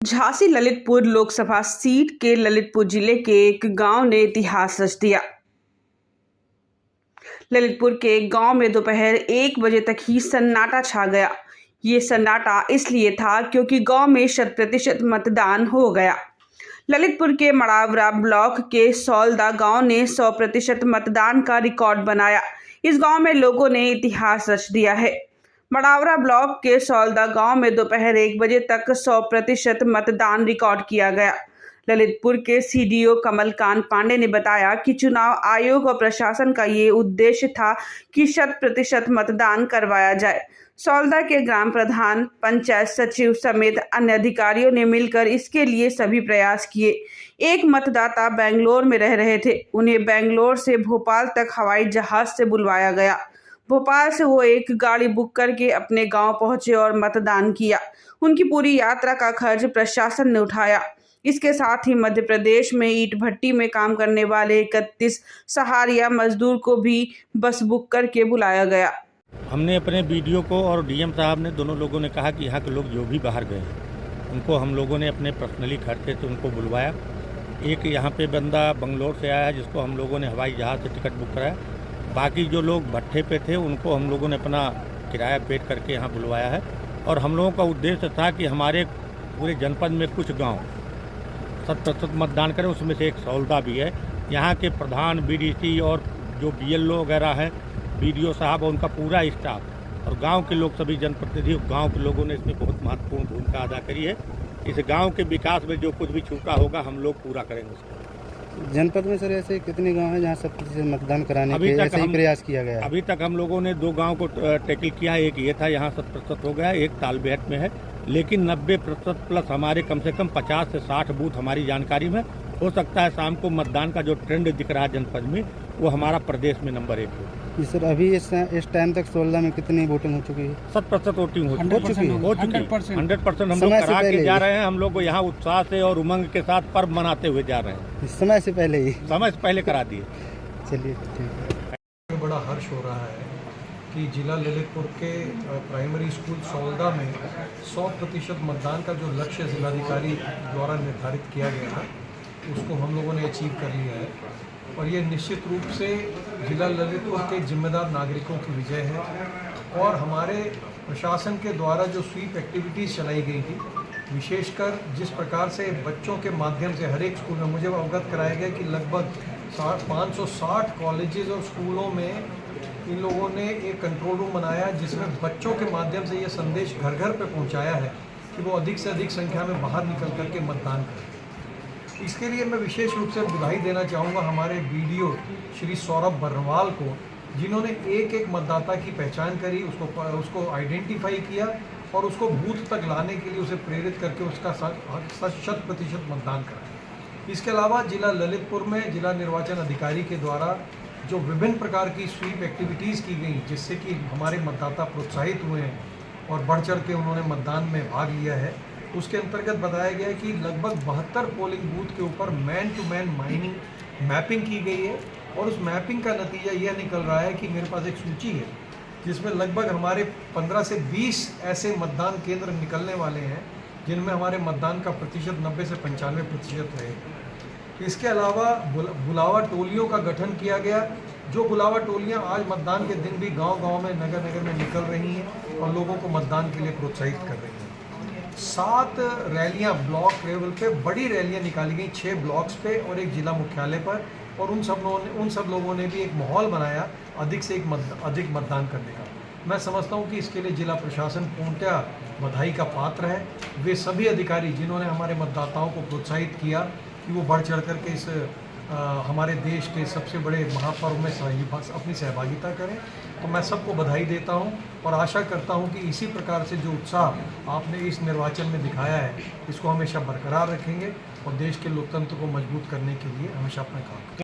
Jhansi Lalitpur Lok Sabha seat के ललितपुर जिले के एक गांव ने इतिहास रच दिया। ललितपुर के एक गांव में दोपहर 1 बजे तक ही सन्नाटा छा गया। ये सन्नाटा इसलिए था क्योंकि गांव में 100% मतदान हो गया। ललितपुर के मड़ावरा ब्लॉक के सौलदा गांव ने 100% मतदान का रिकॉर्ड बनाया। इस गांव में लोगों ने इतिहास रच दिया है। मड़ावरा ब्लॉक के सौलदा गांव में दोपहर 1 बजे तक 100% मतदान रिकॉर्ड किया गया। ललितपुर के सीडीओ कमलकांत पांडे ने बताया कि चुनाव आयोग और प्रशासन का ये उद्देश्य था कि 100% मतदान करवाया जाए। सौलदा के ग्राम प्रधान, पंचायत सचिव समेत अन्य अधिकारियों ने मिलकर इसके लिए सभी प्रयास किए। एक मतदाता बेंगलोर में रह रहे थे, उन्हें बेंगलोर से भोपाल तक हवाई जहाज से बुलवाया गया। भोपाल से वो एक गाड़ी बुक करके अपने गांव पहुंचे और मतदान किया। उनकी पूरी यात्रा का खर्च प्रशासन ने उठाया। इसके साथ ही मध्य प्रदेश में ईंट भट्टी में काम करने वाले 31 सहारिया मजदूर को भी बस बुक करके बुलाया गया। हमने अपने बीडीओ को और डीएम साहब ने दोनों लोगों ने कहा कि यहाँ के लोग जो भी बाहर गए हैं उनको हम लोगों ने अपने पर्सनली खर्चे से उनको बुलवाया। एक यहाँ पे बंदा बंगलोर से आया है जिसको हम लोगों ने हवाई जहाज़ से टिकट बुक कराया। बाकी जो लोग भट्ठे पे थे उनको हम लोगों ने अपना किराया पेड करके यहाँ बुलवाया है। और हम लोगों का उद्देश्य था कि हमारे पूरे जनपद में कुछ गांव 100% मतदान करें, उसमें से एक सौलदा भी है। यहाँ के प्रधान, बीडीसी और जो बीएलओ वगैरह हैं, बीडीओ साहब और उनका पूरा स्टाफ और गांव के लोग, सभी जनप्रतिनिधि गांव के लोगों ने इसमें बहुत महत्वपूर्ण भूमिका अदा करी है। इस गांव के विकास में जो कुछ भी छूटा होगा हम लोग पूरा करेंगे उसको। जनपद में सर ऐसे कितने गांव हैं जहां 100% मतदान कराने के ऐसे ही प्रयास किया गया है? अभी तक हम लोगों ने 2 गांव को टैकल किया है। एक ये था, यहाँ 100% हो गया, एक तालबेहट में है। लेकिन 90% प्लस हमारे कम से कम 50 से 60 बूथ हमारी जानकारी में। हो सकता है शाम को मतदान का जो ट्रेंड दिख रहा है जनपद में वो हमारा प्रदेश में नंबर 1 है। सर अभी इस टाइम तक सौलदा में कितनी वोटिंग हो चुकी है? 100% वोटिंग हो चुकी है। 100% हम लोग समय से करा के पहले जा रहे हैं। हम लोग यहाँ उत्साह से और उमंग के साथ पर्व मनाते हुए जा रहे हैं। समय से पहले ही? समय से पहले करा दिए। चलिए ठीक है। बड़ा हर्ष हो रहा है कि जिला ललितपुर के प्राइमरी स्कूल सौलदा में 100% मतदान का जो लक्ष्य जिलाधिकारी द्वारा निर्धारित किया गया था उसको हम लोगों ने अचीव कर लिया है। और ये निश्चित रूप से जिला ललितपुर के जिम्मेदार नागरिकों की विजय है। और हमारे प्रशासन के द्वारा जो स्वीप एक्टिविटीज़ चलाई गई थी, विशेषकर जिस प्रकार से बच्चों के माध्यम से हर एक स्कूल में मुझे अवगत कराया गया कि लगभग 560 कॉलेजेस और स्कूलों में इन लोगों ने एक कंट्रोल रूम बनाया जिसमें बच्चों के माध्यम से ये संदेश घर घर पे पहुंचाया है कि वो अधिक से अधिक संख्या में बाहर निकल करके मतदान करें। इसके लिए मैं विशेष रूप से बधाई देना चाहूँगा हमारे बीडीओ श्री सौरभ बर्नवाल को, जिन्होंने एक एक मतदाता की पहचान करी, उसको आइडेंटिफाई किया और उसको बूथ तक लाने के लिए उसे प्रेरित करके उसका 100% मतदान कराया। इसके अलावा जिला ललितपुर में जिला निर्वाचन अधिकारी के द्वारा जो विभिन्न प्रकार की स्वीप एक्टिविटीज़ की गई जिससे कि हमारे मतदाता प्रोत्साहित हुए हैं और बढ़ चढ़ के उन्होंने मतदान में भाग लिया है, उसके अंतर्गत बताया गया है कि लगभग 72 पोलिंग बूथ के ऊपर मैन टू मैन मैपिंग की गई है। और उस मैपिंग का नतीजा यह निकल रहा है कि मेरे पास एक सूची है जिसमें लगभग हमारे 15 से 20 ऐसे मतदान केंद्र निकलने वाले हैं जिनमें हमारे मतदान का प्रतिशत 90 से 95% रहेगा। इसके अलावा बुलावा टोलियों का गठन किया गया। जो बुलावा टोलियां आज मतदान के दिन भी गांव-गांव में, नगर-नगर में निकल रही हैं और लोगों को मतदान के लिए प्रोत्साहित कर रही हैं। 7 रैलियां ब्लॉक लेवल पे, बड़ी रैलियां निकाली गई 6 ब्लॉक्स पे और एक जिला मुख्यालय पर। और उन सब लोगों ने भी एक माहौल बनाया अधिक से अधिक मतदान करने का। मैं समझता हूं कि इसके लिए जिला प्रशासन पूर्णतः बधाई का पात्र है। वे सभी अधिकारी जिन्होंने हमारे मतदाताओं को प्रोत्साहित किया कि वो बढ़ चढ़ करके इस हमारे देश के सबसे बड़े महापर्व में अपनी सहभागिता करें, तो मैं सबको बधाई देता हूं और आशा करता हूं कि इसी प्रकार से जो उत्साह आपने इस निर्वाचन में दिखाया है इसको हमेशा बरकरार रखेंगे और देश के लोकतंत्र को मजबूत करने के लिए हमेशा अपना काम करें।